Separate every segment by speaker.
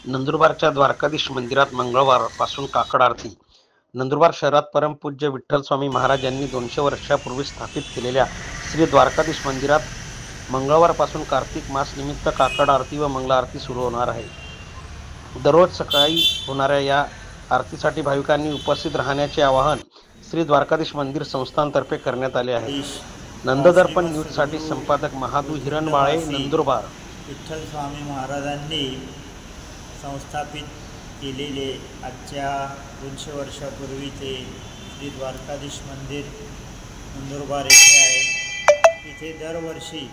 Speaker 1: नंदुरबारच्या द्वारकाधीश मंदिरात मंगळवारपासून काकड आरती. नंदुरबार शहरात परमपूज्य विठ्ठल स्वामी महाराज यांनी 200 वर्षापूर्वी स्थापित केलेल्या श्री द्वारकाधीश मंदिरात मंगळवारपासून कार्तिक मास निमित्त काकड आरती व मंगल आरती सुरू होणार आहे. दररोज सकाळी होणाऱ्या या आरतीसाठी भाविकांनी उपस्थित राहण्याचे आवाहन श्री द्वारकाधीश मंदिर संस्थानतर्फे करण्यात आले आहे. नंददर्पण न्यूजसाठी संपादक महादू हिरणबाळे, नंदुरबार.
Speaker 2: विठ्ठल स्वामी महाराजांनी संस्थापित केलेले आजच्या 200 वर्षापूर्वीचे श्री द्वारकाधीश मंदिर नंदुरबार येथे आहे. इथे दरवर्षी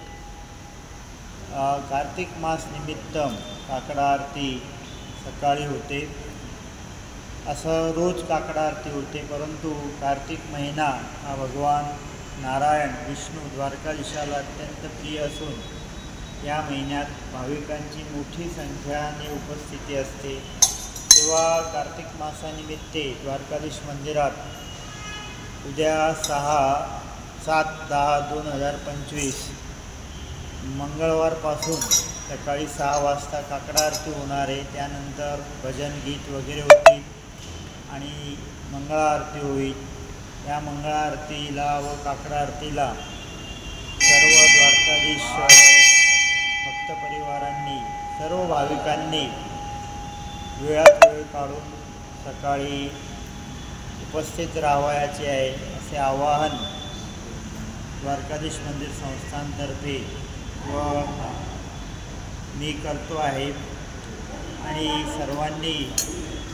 Speaker 2: कार्तिक मास निमित्त काकडा आरती सकाळी होते. असं रोज काकडा आरती होते, परंतु कार्तिक महिना हा भगवान नारायण विष्णू द्वारकाधीशाला अत्यंत प्रिय असून या महिन्यात भाविकांची मोठी संख्येने उपस्थिती असते. तेव्हा कार्तिक मासानिमित्ते द्वारकाधीश मंदिरात उद्या 7/10/2025 मंगळवारपासून सकाळी 6 वाजता काकडा आरती होणार आहे. त्यानंतर भजन गीत वगैरे होतील आणि मंगळ आरती होईल. या मंगळ आरतीला व काकडा आरतीला सर्व द्वारकाधीश भक्तपरिवारांनी, सर्व भाविकांनी वेळात वेळ काढून सकाळी उपस्थित राहावयाचे आहे, असे आवाहन द्वारकाधीश मंदिर संस्थानतर्फे व मी करतो आहे. आणि सर्वांनी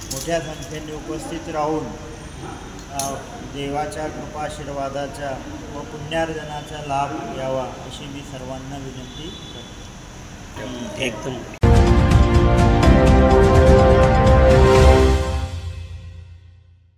Speaker 2: मोठ्या संख्येने उपस्थित राहून देवाच्या कृपाशीर्वादाचा व पुण्यार्जनाचा लाभ घ्यावा अशी मी सर्वांना विनंती करतो.
Speaker 1: एकदम